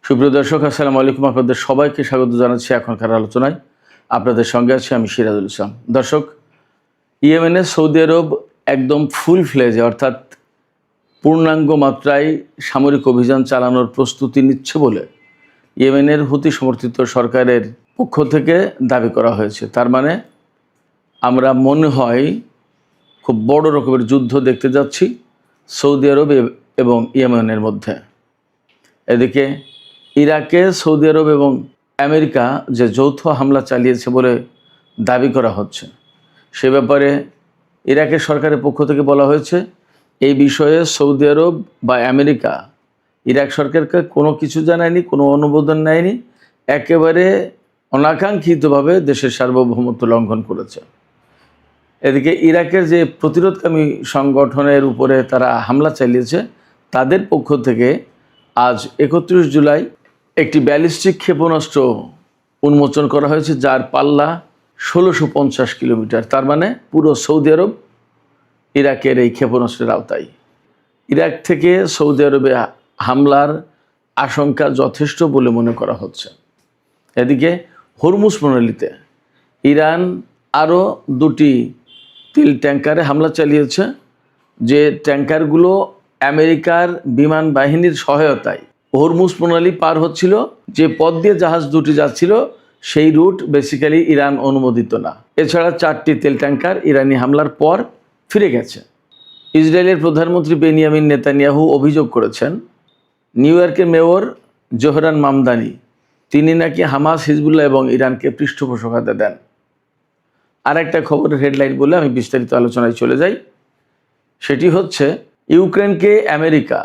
সুপ্রিয় দর্শক, আসসালামু আলাইকুম। আপনাদের সবাইকে স্বাগত জানাচ্ছি এখনকার আলোচনায়। আপনাদের সঙ্গে আছি আমি সিরাজুল ইসলাম। দর্শক, ইয়েমেনে সৌদি আরব একদম ফুল ফ্লেজে অর্থাৎ পূর্ণাঙ্গ মাত্রায় সামরিক অভিযান চালানোর প্রস্তুতি নিচ্ছে বলে ইয়েমেনের হুতি সমর্থিত সরকারের পক্ষ থেকে দাবি করা হয়েছে। তার মানে আমরা মনে হয় খুব বড় রকমের যুদ্ধ দেখতে যাচ্ছি সৌদি আরব এবং ইয়েমেনের মধ্যে। এদিকে ইরাকে সৌদি আরব এবং আমেরিকা যে যৌথ হামলা চালিয়েছে বলে দাবি করা হচ্ছে, সে ব্যাপারে ইরাকের সরকারের পক্ষ থেকে বলা হয়েছে এই বিষয়ে সৌদি আরব বা আমেরিকা ইরাক সরকারকে কোনো কিছু জানায়নি, কোনো অনুমোদন নেয়নি, একেবারে অনাকাঙ্ক্ষিতভাবে দেশের সার্বভৌমত্ব লঙ্ঘন করেছে। এদিকে ইরাকের যে প্রতিরোধকামী সংগঠনের উপরে তারা হামলা চালিয়েছে, তাদের পক্ষ থেকে আজ 31 জুলাই একটি ব্যালিস্টিক ক্ষেপণাস্ত্র উন্মোচন করা হয়েছে, যার পাল্লা 1650 কিলোমিটার। তার মানে পুরো সৌদি আরব ইরাকের এই ক্ষেপণাস্ত্রের আওতায়। ইরাক থেকে সৌদি আরবে হামলার আশঙ্কা যথেষ্ট বলে মনে করা হচ্ছে। এদিকে হরমুজ প্রণালীতে ইরান আরও 2টি তেল ট্যাঙ্কারে হামলা চালিয়েছে, যে ট্যাঙ্কারগুলো আমেরিকার বিমান বাহিনীর সহায়তায় হরমুজ প্রণালী পার হচ্ছিল। যে পথ দিয়ে জাহাজ দুটি যাচ্ছিল সেই রুট বেসিক্যালি ইরান অনুমোদিত না। এছাড়া 4টি তেল ট্যাঙ্কার ইরানি হামলার পর ফিরে গেছে। ইসরায়েলের প্রধানমন্ত্রী বেনিয়ামিন নেতানিয়াহু অভিযোগ করেছেন নিউ ইয়র্কের মেয়র জোহরান মামদানি তিনি নাকি হামাস, হিজবুল্লাহ এবং ইরানকে পৃষ্ঠপোষকতা দেন। আর একটা খবরের হেডলাইন বলে আমি বিস্তারিত আলোচনায় চলে যাই। সেটি হচ্ছে ইউক্রেনকে আমেরিকা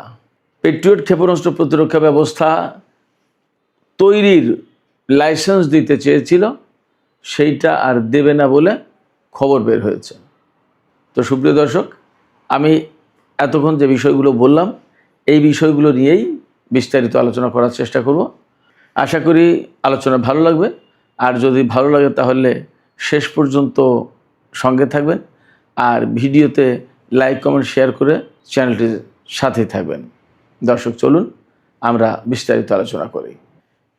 পেট্রিয়ট ক্ষেপণাস্ত্র প্রতিরক্ষা ব্যবস্থা তৈরির লাইসেন্স দিতে চেয়েছিল, সেইটা আর দেবে না বলে খবর বের হয়েছে। তো সুপ্রিয় দর্শক, আমি এতক্ষণ যে বিষয়গুলো বললাম এই বিষয়গুলো নিয়েই বিস্তারিত আলোচনা করার চেষ্টা করব। আশা করি আলোচনা ভালো লাগবে, আর যদি ভালো লাগে তাহলে শেষ পর্যন্ত সঙ্গে থাকবেন, আর ভিডিওতে লাইক, কমেন্ট, শেয়ার করে চ্যানেলটির সাথেই থাকবেন। দর্শক, চলুন আমরা বিস্তারিত আলোচনা করি।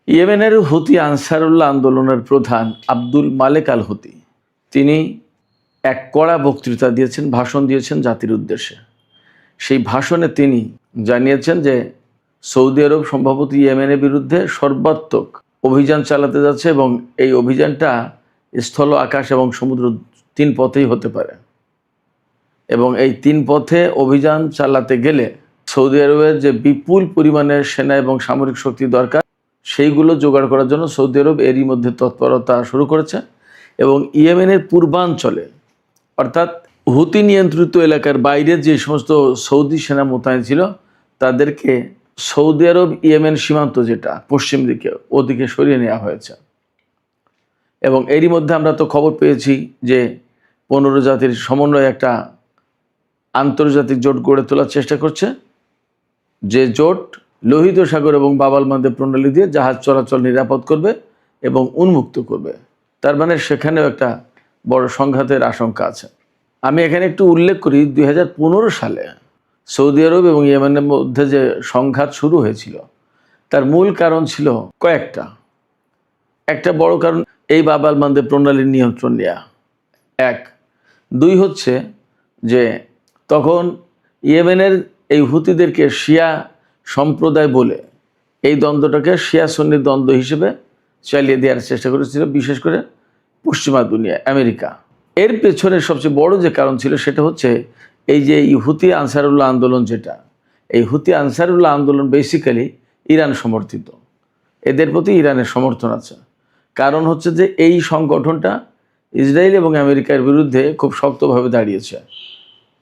ইয়েমেনের হুতি আনসারুল্লাহ আন্দোলনের প্রধান আব্দুল মালেক আল হুতি তিনি এক কড়া বক্তৃতা দিয়েছেন, ভাষণ দিয়েছেন জাতির উদ্দেশ্যে। সেই ভাষণে তিনি জানিয়েছেন যে সৌদি আরব সম্ভবত ইয়েমেনের বিরুদ্ধে সর্বাত্মক অভিযান চালাতে যাচ্ছে, এবং এই অভিযানটা স্থল, আকাশ এবং সমুদ্র 3 পথেই হতে পারে। এবং এই 3 পথে অভিযান চালাতে গেলে সৌদি আরবের যে বিপুল পরিমাণের সেনা এবং সামরিক শক্তি দরকার, সেইগুলো জোগাড় করার জন্য সৌদি আরব এরই মধ্যে তৎপরতা শুরু করেছে। এবং ইয়েমেনের পূর্বাঞ্চলে অর্থাৎ হুতি নিয়ন্ত্রিত এলাকার বাইরে যে সমস্ত সৌদি সেনা মোতায়েন ছিল তাদেরকে সৌদি আরব ইয়েমেন সীমান্ত যেটা পশ্চিম দিকে, ওদিকে সরিয়ে নেওয়া হয়েছে। এবং এরই মধ্যে আমরা তো খবর পেয়েছি যে 15 জাতির সমন্বয়ে একটা আন্তর্জাতিক জোট গড়ে তোলার চেষ্টা করছে, যে জোট লোহিত সাগর এবং বাব আল মানদেব প্রণালী দিয়ে জাহাজ চলাচল নিরাপদ করবে এবং উন্মুক্ত করবে। তার মানে সেখানেও একটা বড় সংঘাতের আশঙ্কা আছে। আমি এখানে একটু উল্লেখ করি, 2015 সালে সৌদি আরব এবং ইয়েমেনের মধ্যে যে সংঘাত শুরু হয়েছিল তার মূল কারণ ছিল কয়েকটা। একটা বড় কারণ এই বাব আল মানদেব প্রণালীর নিয়ন্ত্রণ নেওয়া, 1। 2 হচ্ছে যে তখন ইয়েমেনের এই হুতিদেরকে শিয়া সম্প্রদায় বলে এই দ্বন্দ্বটাকে শিয়া সুন্নি দ্বন্দ্ব হিসেবে চালিয়ে দেওয়ার চেষ্টা করেছিল, বিশেষ করে পশ্চিমা দুনিয়া, আমেরিকা। এর পেছনে সবচেয়ে বড় যে কারণ ছিল সেটা হচ্ছে এই যে হুতি আনসারুল্লাহ আন্দোলন, যেটা এই হুতি আনসারুল্লাহ আন্দোলন বেসিক্যালি ইরান সমর্থিত। এদের প্রতি ইরানের সমর্থন আছে। কারণ হচ্ছে যে এই সংগঠনটা ইসরায়েল এবং আমেরিকার বিরুদ্ধে খুব শক্তভাবে দাঁড়িয়েছে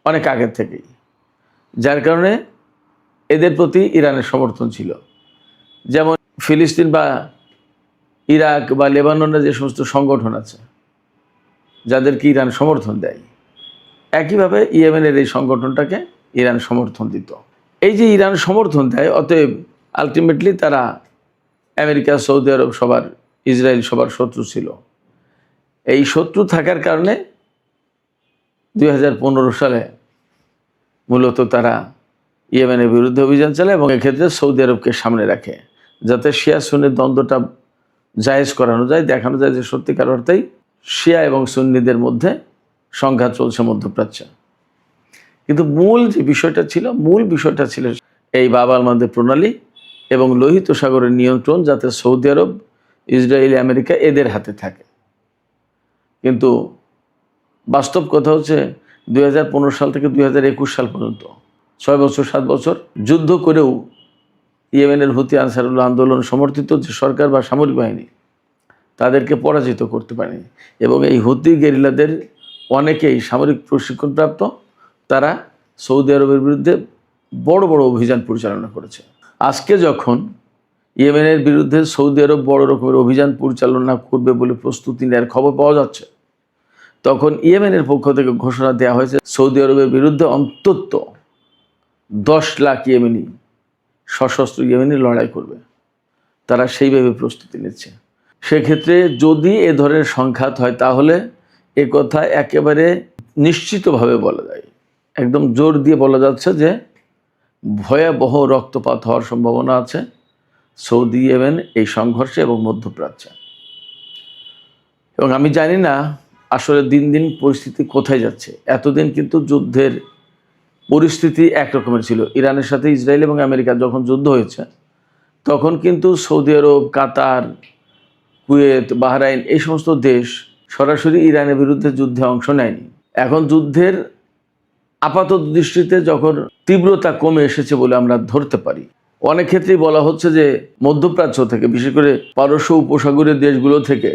অনেক আগের থেকেই, যার কারণে এদের প্রতি ইরানের সমর্থন ছিল। যেমন ফিলিস্তিন বা ইরাক বা লেবাননের যে সমস্ত সংগঠন আছে যাদেরকে ইরান সমর্থন দেয়, একইভাবে ইয়েমেনের এই সংগঠনটাকে ইরান সমর্থন দিত। এই যে ইরান সমর্থন দেয়, অতএব আলটিমেটলি তারা আমেরিকা, সৌদি আরব সবার, ইসরায়েল সবার শত্রু ছিল। এই শত্রু থাকার কারণে 2015 সালে মূলত তারা ইয়েমেনের বিরুদ্ধে অভিযান চালায় এবং এক্ষেত্রে সৌদি আরবকে সামনে রাখে, যাতে শিয়া সুন্নির দ্বন্দ্বটা জায়েজ করানো যায়, দেখানো যায় যে সত্যিকার অর্থেই শিয়া এবং সুন্নিদের মধ্যে সংঘাত চলছে মধ্যপ্রাচ্যে। কিন্তু মূল বিষয়টা ছিল এই বাব আল মানদেব প্রণালী এবং লোহিত সাগরের নিয়ন্ত্রণ যাতে সৌদি আরব, ইসরায়েল, আমেরিকা এদের হাতে থাকে। কিন্তু বাস্তব কথা হচ্ছে 2015 সাল থেকে 2021 সাল পর্যন্ত 6 বছর 7 বছর যুদ্ধ করেও ইয়েমেনের হুতি আনসারুল্লাহ আন্দোলন সমর্থিত যে সরকার বা সামরিক বাহিনী তাদেরকে পরাজিত করতে পারেনি। এবং এই হুতি গেরিলাদের অনেকেই সামরিক প্রশিক্ষণপ্রাপ্ত, তারা সৌদি আরবের বিরুদ্ধে বড় বড় অভিযান পরিচালনা করেছে। আজকে যখন ইয়েমেনের বিরুদ্ধে সৌদি আরব বড় রকমের অভিযান পরিচালনা করবে বলে প্রস্তুতি নেওয়ার খবর পাওয়া যাচ্ছে, তখন ইয়েমেনের পক্ষ থেকে ঘোষণা দেওয়া হয়েছে সৌদি আরবের বিরুদ্ধে অন্তত 10 লাখ ইয়েমেনি, সশস্ত্র ইয়েমেনি লড়াই করবে। তারা সেইভাবে প্রস্তুতি নিচ্ছে। সেক্ষেত্রে যদি এ ধরনের সংঘাত হয় তাহলে এ কথা একেবারে নিশ্চিতভাবে বলা যায়, একদম জোর দিয়ে বলা যাচ্ছে যে ভয়াবহ রক্তপাত হওয়ার সম্ভাবনা আছে সৌদি ইয়েমেন এই সংঘর্ষে এবং মধ্যপ্রাচ্যে। এবং আমি জানি না আসলে দিন দিন পরিস্থিতি কোথায় যাচ্ছে। এতদিন কিন্তু যুদ্ধের পরিস্থিতি একরকমের ছিল। ইরানের সাথে ইসরায়েল এবং আমেরিকা যখন যুদ্ধ হয়েছে তখন কিন্তু সৌদি আরব, কাতার, কুয়েত, বাহরাইন এই সমস্ত দেশ সরাসরি ইরানের বিরুদ্ধে যুদ্ধে অংশ নেয়নি। এখন যুদ্ধের আপাতত দৃষ্টিতে যখন তীব্রতা কমে এসেছে বলে আমরা ধরতে পারি, অনেক ক্ষেত্রেই বলা হচ্ছে যে মধ্যপ্রাচ্য থেকে, বিশেষ করে পারস্য উপসাগরীয় দেশগুলো থেকে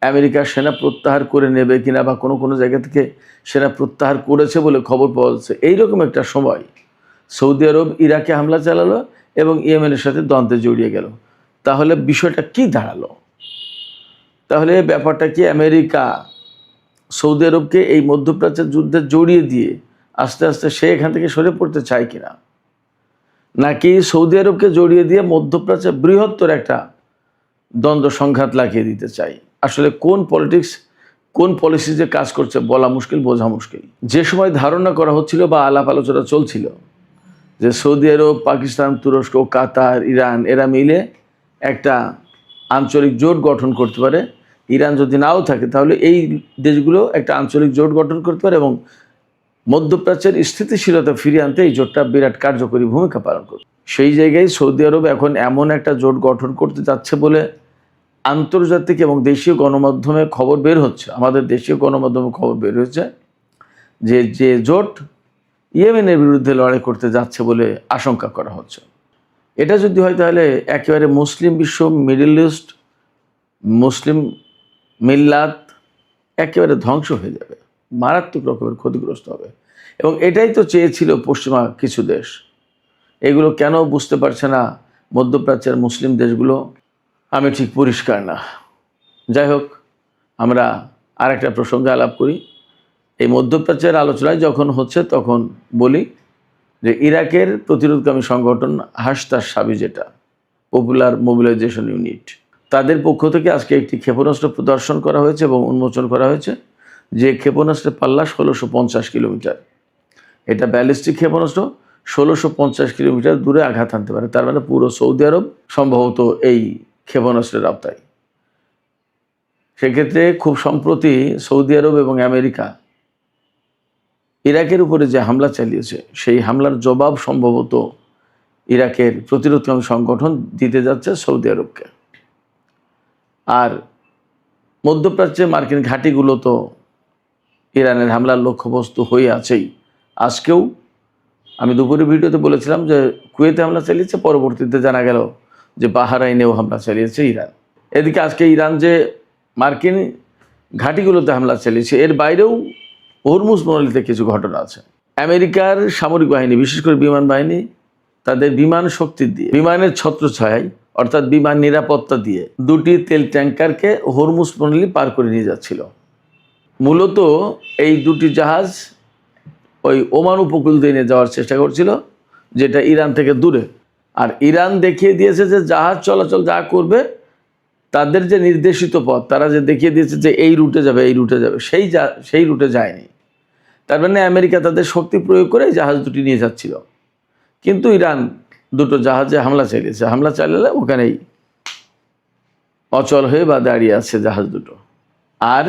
আমেরিকা সেনা প্রত্যাহার করে নেবে কিনা বা কোনো কোনো জায়গা থেকে সেনা প্রত্যাহার করেছে বলে খবর পাওয়া যাচ্ছে। এইরকম একটা সময় সৌদি আরব ইরাকে হামলা চালালো এবং ইয়েমেনের সাথে দ্বন্দ্বে জড়িয়ে গেল। তাহলে বিষয়টা কি দাঁড়ালো? তাহলে ব্যাপারটা কি আমেরিকা সৌদি আরবকে এই মধ্যপ্রাচ্যের যুদ্ধে জড়িয়ে দিয়ে আস্তে আস্তে সে এখান থেকে সরে পড়তে চায় কিনা, নাকি সৌদি আরবকে জড়িয়ে দিয়ে মধ্যপ্রাচ্যে বৃহত্তর একটা দ্বন্দ্ব সংঘাত লাগিয়ে দিতে চাই? আসলে কোন পলিটিক্স, কোন পলিসি যে কাজ করছে বলা মুশকিল, বোঝা মুশকিল। যে সময় ধারণা করা হচ্ছিল বা আলাপ আলোচনা চলছিল যে সৌদি আরব, পাকিস্তান, তুরস্ক, কাতার, ইরান এরা মিলে একটা আঞ্চলিক জোট গঠন করতে পারে, ইরান যদি নাও থাকে তাহলে এই দেশগুলো একটা আঞ্চলিক জোট গঠন করতে পারে এবং মধ্যপ্রাচ্যের স্থিতিশীলতা ফিরিয়ে আনতে এই জোটটা বিরাট কার্যকরী ভূমিকা পালন করবে। সেই জায়গায় সৌদি আরব এখন এমন একটা জোট গঠন করতে যাচ্ছে বলে আন্তর্জাতিক এবং দেশীয় গণমাধ্যমে খবর বের হচ্ছে, আমাদের দেশীয় গণমাধ্যমে খবর বের হয়েছে যে জোট ইয়েমেনের বিরুদ্ধে লড়াই করতে যাচ্ছে বলে আশঙ্কা করা হচ্ছে। এটা যদি হয় তাহলে একেবারে মুসলিম বিশ্ব, মিডল ইস্ট, মুসলিম মিল্লাত একেবারে ধ্বংস হয়ে যাবে, মারাত্মক রকমের ক্ষতিগ্রস্ত হবে। এবং এটাই তো চেয়েছিল পশ্চিমা কিছু দেশ। এগুলো কেন বুঝতে পারছে না মধ্যপ্রাচ্যের মুসলিম দেশগুলো, আমি ঠিক পরিষ্কার না। যাই হোক, আমরা আর একটা প্রসঙ্গে আলাপ করি। এই মধ্যপ্রাচ্যের আলোচনায় যখন হচ্ছে তখন বলি যে ইরাকের প্রতিরোধকামী সংগঠন হাসতাস সাবি, যেটা পপুলার মোবিলাইজেশন ইউনিট, তাদের পক্ষ থেকে আজকে একটি ক্ষেপণাস্ত্র প্রদর্শন করা হয়েছে এবং উন্মোচন করা হয়েছে, যে ক্ষেপণাস্ত্রের পাল্লা 1650 কিলোমিটার। এটা ব্যালিস্টিক ক্ষেপণাস্ত্র, 1650 কিলোমিটার দূরে আঘাত আনতে পারে। তার মানে পুরো সৌদি আরব সম্ভবত এই ক্ষেপণাস্ত্রের আওতায়। সেক্ষেত্রে খুব সম্প্রতি সৌদি আরব এবং আমেরিকা ইরাকের উপরে যে হামলা চালিয়েছে, সেই হামলার জবাব সম্ভবত ইরাকের প্রতিরোধকামী সংগঠন দিতে যাচ্ছে সৌদি আরবকে। আর মধ্যপ্রাচ্যে মার্কিন ঘাঁটিগুলো তো ইরানের হামলার লক্ষ্যবস্তু হয়ে আছেই। আজকেও আমি দুপুরে ভিডিওতে বলেছিলাম যে কুয়েতে হামলা চালিয়েছে, পরবর্তীতে জানা গেল যে বাহরাইনেও হামলা চালিয়েছে ইরান। এদিকে আজকে ইরান যে মার্কিন ঘাঁটিগুলোতে হামলা চালিয়েছে, এর বাইরেও হরমুজ প্রণালীতে কিছু ঘটনা আছে। আমেরিকার সামরিক বাহিনী, বিশেষ করে বিমান বাহিনী, তাদের বিমান শক্তি দিয়ে, বিমানের ছত্রছায়ায় অর্থাৎ বিমান নিরাপত্তা দিয়ে 2টি তেল ট্যাঙ্কারকে হরমুজ প্রণালী পার করে নিয়ে যাচ্ছিল। মূলত এই 2টি জাহাজ ওই ওমান উপকূল দিয়ে নিয়ে যাওয়ার চেষ্টা করছিল, যেটা ইরান থেকে দূরে। আর ইরান দেখিয়ে দিয়েছে যে জাহাজ চলাচল যা করবে, তাদের যে নির্দেশিত পথ, তারা যে দেখিয়ে দিয়েছে যে এই রুটে যাবে, এই রুটে যাবে, সেই রুটে যায়নি। তার মানে আমেরিকা তাদের শক্তি প্রয়োগ করে জাহাজ 2টি নিয়ে যাচ্ছিল। কিন্তু ইরান দুটো জাহাজে হামলা চালিয়েছে। হামলা চালালে ওখানেই অচল হয়ে বা দাঁড়িয়ে আছে জাহাজ দুটো। আর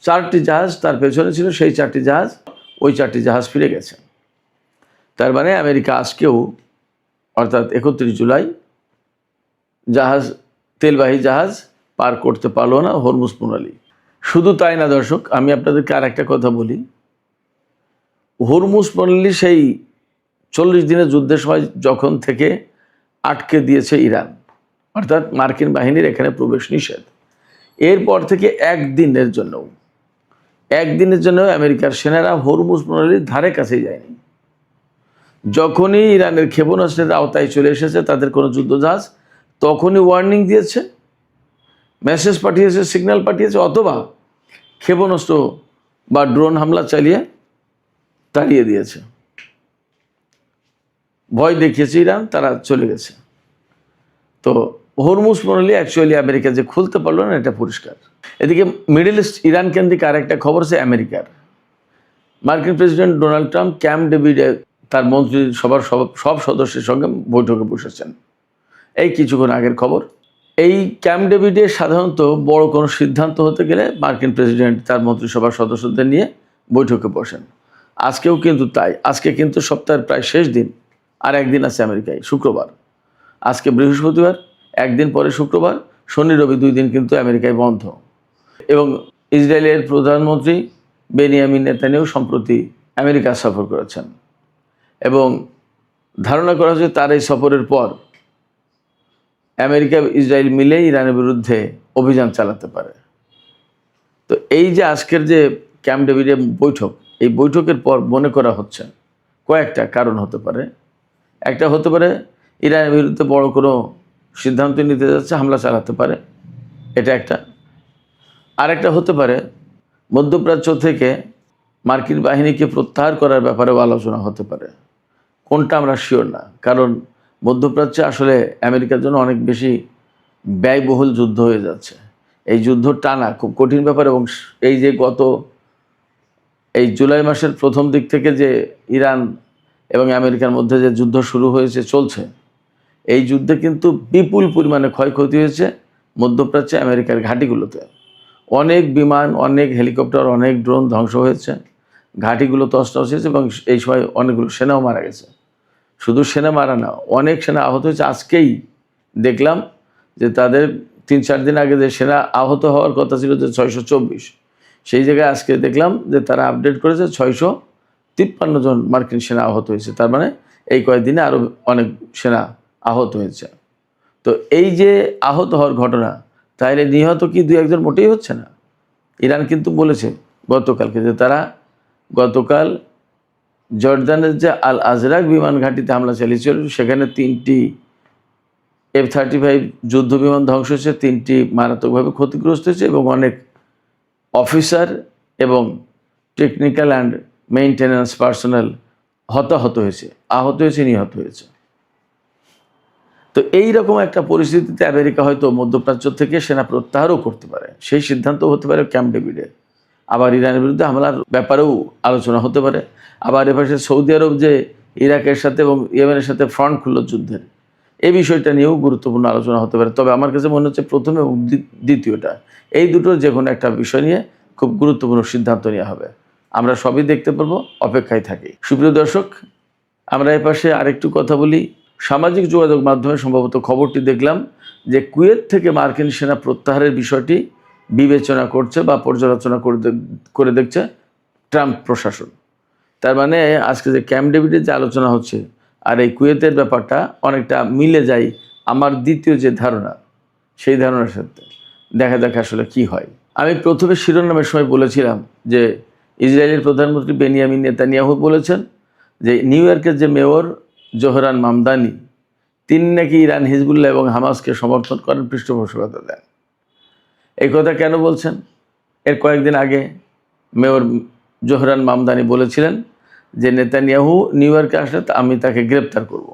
4টি জাহাজ তার পেছনে ছিল, সেই 4টি জাহাজ, ওই 4টি জাহাজ ফিরে গেছে। তার মানে আমেরিকা আজকেও অর্থাৎ 31 জুলাই জাহাজ, তেলবাহী জাহাজ পার করতে পারলো না হরমুজ প্রণালী। শুধু তাই না দর্শক, আমি আপনাদেরকে আর একটা কথা বলি। হরমুজ প্রণালী সেই 40 দিনের যুদ্ধের সময় যখন থেকে আটকে দিয়েছে ইরান, অর্থাৎ মার্কিন বাহিনীর এখানে প্রবেশ নিষেধ, এরপর থেকে একদিনের জন্য আমেরিকার সেনারা হরমুজ প্রণালীর ধারে কাছেই যায়নি। যখনই ইরানের ক্ষেপণাস্ত্রের আওতায় চলে এসেছে তাদের কোনো যুদ্ধজাহাজ, তখনই ওয়ার্নিং দিয়েছে, মেসেজ পাঠিয়েছে, সিগন্যাল পাঠিয়েছে, অথবা ক্ষেপণাস্ত্র বা ড্রোন হামলা চালিয়ে তাড়িয়ে দিয়েছে। ভয় দেখিয়েছে ইরান, তারা চলে গেছে। তো হরমুজ প্রণালী অ্যাকচুয়ালি আমেরিকা যে খুলতে পারলো না, এটা পরিষ্কার। এদিকে মিডল ইস্ট ইরান কেন্দ্রিক আর একটা খবর আছে আমেরিকার। মার্কিন প্রেসিডেন্ট ডোনাল্ড ট্রাম্প ক্যাম্প ডেভিডে তার মন্ত্রী সভার সব সদস্যের সঙ্গে বৈঠকে বসেছেন। এই কিছুক্ষণ আগের খবর। এই ক্যাম্প ডেভিডে সাধারণত বড় কোনো সিদ্ধান্ত হতে গেলে মার্কিন প্রেসিডেন্ট তার মন্ত্রিসভার সদস্যদের নিয়ে বৈঠকে বসেন। আজকেও কিন্তু তাই। আজকে কিন্তু সপ্তাহের প্রায় শেষ দিন, আর একদিন আছে আমেরিকায়, শুক্রবার। আজকে বৃহস্পতিবার, একদিন পরে শুক্রবার, শনি রবি 2 দিন কিন্তু আমেরিকায় বন্ধ। এবং ইসরায়েলের প্রধানমন্ত্রী বেনিয়ামিন নেতানিয়াহু সম্প্রতি আমেরিকা সফর করেছেন এবং ধারণা করা হচ্ছে তার এই সফরের পর আমেরিকা ইসরায়েল মিলে ইরানের বিরুদ্ধে অভিযান চালাতে পারে। তো এই যে আজকের যে ক্যাম্প ডেভিডের বৈঠক, এই বৈঠকের পর মনে করা হচ্ছে কয়েকটা কারণ হতে পারে। একটা হতে পারে ইরানের বিরুদ্ধে বড় কোনো সিদ্ধান্ত নিতে যাচ্ছে, হামলা চালাতে পারে, এটা একটা। আরেকটা হতে পারে মধ্যপ্রাচ্য থেকে মার্কিন বাহিনীকে প্রত্যাহার করার ব্যাপারেও আলোচনা হতে পারে। কোনটা আমরা শিওর না, কারণ মধ্যপ্রাচ্যে আসলে আমেরিকার জন্য অনেক বেশি ব্যয়বহুল যুদ্ধ হয়ে যাচ্ছে। এই যুদ্ধ টানা খুব কঠিন ব্যাপার। এবং এই যে এই জুলাই মাসের প্রথম দিক থেকে যে ইরান এবং আমেরিকার মধ্যে যে যুদ্ধ শুরু হয়েছে, চলছে, এই যুদ্ধে কিন্তু বিপুল পরিমাণে ক্ষয়ক্ষতি হয়েছে মধ্যপ্রাচ্যে আমেরিকার ঘাঁটিগুলোতে। অনেক বিমান, অনেক হেলিকপ্টার, অনেক ড্রোন ধ্বংস হয়েছে, ঘাঁটিগুলো তছনছ হয়েছে এবং এই সময় অনেকগুলো সেনাও মারা গেছে। শুধু সেনা মারা না, অনেক সেনা আহত হয়েছে। আজকেই দেখলাম যে তাদের 3-4 দিন আগে যে সেনা আহত হওয়ার কথা ছিল যে 624, সেই জায়গায় আজকে দেখলাম যে তারা আপডেট করেছে 653 জন মার্কিন সেনা আহত হয়েছে। তার মানে এই কয়েকদিনে আরও অনেক সেনা আহত হয়েছে। তো এই যে আহত হওয়ার ঘটনা, তাহলে নিহত কি 2-1 জন মোটেই হচ্ছে না। ইরান কিন্তু বলেছে গতকালকে যে তারা গতকাল জর্দানের যে আল আজরাক বিমান ঘাঁটিতে হামলা চালিয়েছিল, সেখানে 3টি F-35 যুদ্ধ বিমান ধ্বংস হয়েছে, 3টি মারাত্মকভাবে ক্ষতিগ্রস্ত হয়েছে এবং অনেক অফিসার এবং টেকনিক্যাল অ্যান্ড মেইনটেন্যান্স পার্সোনাল হতাহত হয়েছে, আহত হয়েছে, নিহত হয়েছে। তো এই রকম একটা পরিস্থিতিতে আমেরিকা হয়তো মধ্যপ্রাচ্য থেকে সেনা প্রত্যাহারও করতে পারে, সেই সিদ্ধান্ত হতে পারে ক্যাম্প ডেভিডে। আবার ইরানের বিরুদ্ধে হামলার ব্যাপারেও আলোচনা হতে পারে। আবার এপাশে সৌদি আরব যে ইরাকের সাথে এবং ইয়েমেনের সাথে ফ্রন্ট খুলল যুদ্ধের, এই বিষয়টা নিয়েও গুরুত্বপূর্ণ আলোচনা হতে পারে। তবে আমার কাছে মনে হচ্ছে প্রথম এবং দ্বিতীয়টা, এই দুটোর যে কোনো একটা বিষয় নিয়ে খুব গুরুত্বপূর্ণ সিদ্ধান্ত নেওয়া হবে। আমরা সবই দেখতে পারবো, অপেক্ষায় থাকি। সুপ্রিয় দর্শক, আমরা এপাশে আরেকটু কথা বলি। সামাজিক যোগাযোগ মাধ্যমে সম্ভবত খবরটি দেখলাম যে কুয়েত থেকে মার্কিন সেনা প্রত্যাহারের বিষয়টি বিবেচনা করছে বা পর্যালোচনা করে দেখছে ট্রাম্প প্রশাসন। তার মানে আজকে যে ক্যাম্প ডেভিডের যে আলোচনা হচ্ছে আর এই কুয়েতের ব্যাপারটা অনেকটা মিলে যায় আমার দ্বিতীয় যে ধারণা, সেই ধারণার সাথে। দেখা আসলে কি হয়। আমি প্রথমে শিরোনামের সময় বলেছিলাম যে ইসরায়েলের প্রধানমন্ত্রী বেনিয়ামিন নেতানিয়াহু বলেছেন যে নিউ ইয়র্কের যে মেয়র জোহরান মামদানি, তিনি নাকি ইরান, হিজবুল্লাহ এবং হামাসকে সমর্থন করেন, পৃষ্ঠপোষকতা দেন। এই কথা কেন বলছেন? এর কয়েকদিন আগে মেয়র জোহরান মামদানি বলেছিলেন যে নেতানিয়াহু নিউ ইয়র্কে আসলে আমি তাকে গ্রেপ্তার করব।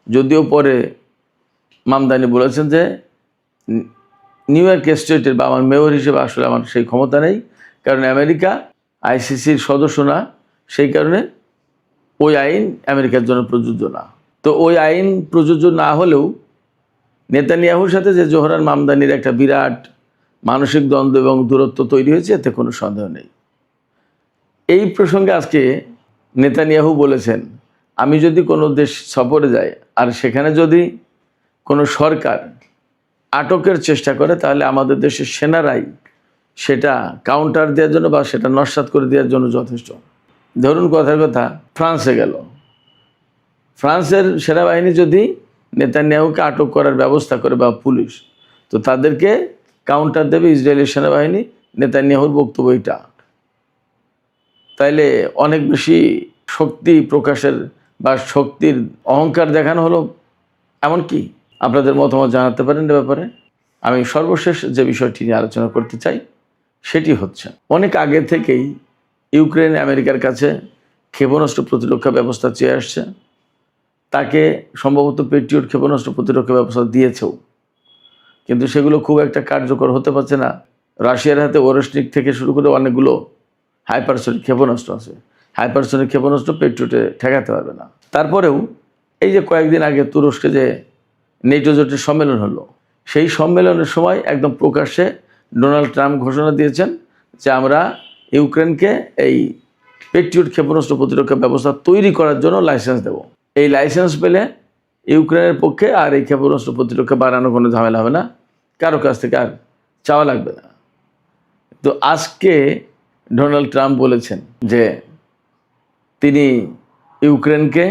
যদিও পরে মামদানি বলেছেন যে নিউ ইয়র্ক স্টেটের বা আমার মেয়র হিসেবে আসলে আমার সেই ক্ষমতা নেই, কারণ আমেরিকা ICCর সদস্য না, সেই কারণে ওই আইন আমেরিকার জন্য প্রযোজ্য না। তো ওই আইন প্রযোজ্য না হলেও নেতানিয়াহুর সাথে যে জোহরান মামদানির একটা বিরাট মানসিক দ্বন্দ্ব এবং দূরত্ব তৈরি হয়েছে, এতে কোনো সন্দেহ নেই। এই প্রসঙ্গে আজকে নেতানিয়াহু বলেছেন, আমি যদি কোনো দেশ সফরে যাই আর সেখানে যদি কোনো সরকার আটকের চেষ্টা করে, তাহলে আমাদের দেশের সেনারাই সেটা কাউন্টার দেওয়ার জন্য বা সেটা নস্যাৎ করে দেওয়ার জন্য যথেষ্ট। ধরুন কথার কথা, ফ্রান্সে গেল, ফ্রান্সের সেনাবাহিনী যদি নেতানিয়াহুকে আটক করার ব্যবস্থা করে বা পুলিশ, তো তাদেরকে কাউন্টার দেবে ইসরায়েলের সেনাবাহিনী। নেতানিয়াহুর বক্তব্য এটা। তাইলে অনেক বেশি শক্তি প্রকাশের বা শক্তির অহংকার দেখানো হলো এমন কি? আপনাদের মতামত জানাতে পারেন এ ব্যাপারে। আমি সর্বশেষ যে বিষয়টি নিয়ে আলোচনা করতে চাই সেটি হচ্ছে, অনেক আগে থেকেই ইউক্রেন আমেরিকার কাছে ক্ষেপণাস্ত্র প্রতিরক্ষা ব্যবস্থা চেয়ে আসছে। তাকে সম্ভবত পেট্রিয়ট ক্ষেপণাস্ত্র প্রতিরক্ষা ব্যবস্থা দিয়েছেও, কিন্তু সেগুলো খুব একটা কার্যকর হতে পারছে না। রাশিয়ার হাতে ওরেশনিক থেকে শুরু করে অনেকগুলো হাইপারসনিক ক্ষেপণাস্ত্র আছে। হাইপারসনিক ক্ষেপণাস্ত্র পেট্রিয়টে ঠেকাতে পারবে না। তারপরেও এই যে কয়েকদিন আগে তুরস্কে যে নেটো জোটের সম্মেলন হলো, সেই সম্মেলনের সময় একদম প্রকাশ্যে ডোনাল্ড ট্রাম্প ঘোষণা দিয়েছেন যে আমরা ইউক্রেনকে এই পেট্রিয়ট ক্ষেপণাস্ত্র প্রতিরক্ষা ব্যবস্থা তৈরি করার জন্য লাইসেন্স দেব। এই লাইসেন্স পেলে ইউক্রেনের পক্ষে আর এই ক্ষেপণাস্ত্র প্রতিরক্ষা বাড়ানো কোনো ঝামেলা হবে না, কারো কাছ থেকে আর চাওয়া লাগবে না। তো আজকে ডোনাল্ড ট্রাম্প বলেছেন যে তিনি ইউক্রেনকে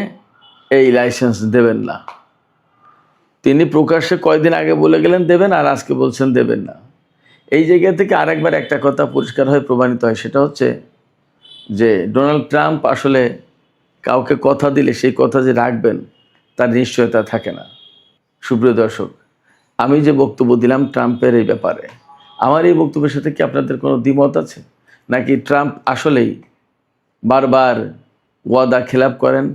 এই লাইসেন্স দেবেন না। তিনি প্রকাশ্যে কয়েকদিন আগে বলে গেলেন দেবেন, আর আজকে বলছেন দেবেন না। এই জায়গা থেকে আরেকবার একটা কথা পরিষ্কার হয়ে প্রমাণিত হয়, সেটা হচ্ছে যে ডোনাল্ড ট্রাম্প আসলে কাউকে কথা দিলে সেই কথা যে রাখবেন তার নিশ্চয়তা থাকে না। সুপ্রিয় দর্শক, আমি যে বক্তব্য দিলাম ট্রাম্পের এই ব্যাপারে, আমার এই বক্তব্যের সাথে কি আপনাদের কোনো দ্বিমত আছে? নাকি ট্রাম্প আসলেই বারবার ওয়াদা খেলাপ করেন,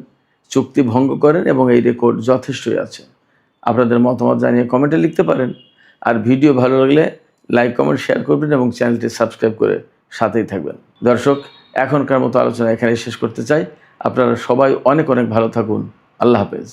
চুক্তি ভঙ্গ করেন এবং এই রেকর্ড যথেষ্টই আছে? আপনাদের মতামত জানিয়ে কমেন্টে লিখতে পারেন। আর ভিডিও ভালো লাগলে লাইক, কমেন্ট, শেয়ার করবেন এবং চ্যানেলটি সাবস্ক্রাইব করে সাথেই থাকবেন। দর্শক, এখনকার মতো আলোচনা এখানে শেষ করতে চাই। আপনারা সবাই অনেক অনেক ভালো থাকুন। আল্লাহ হাফেজ।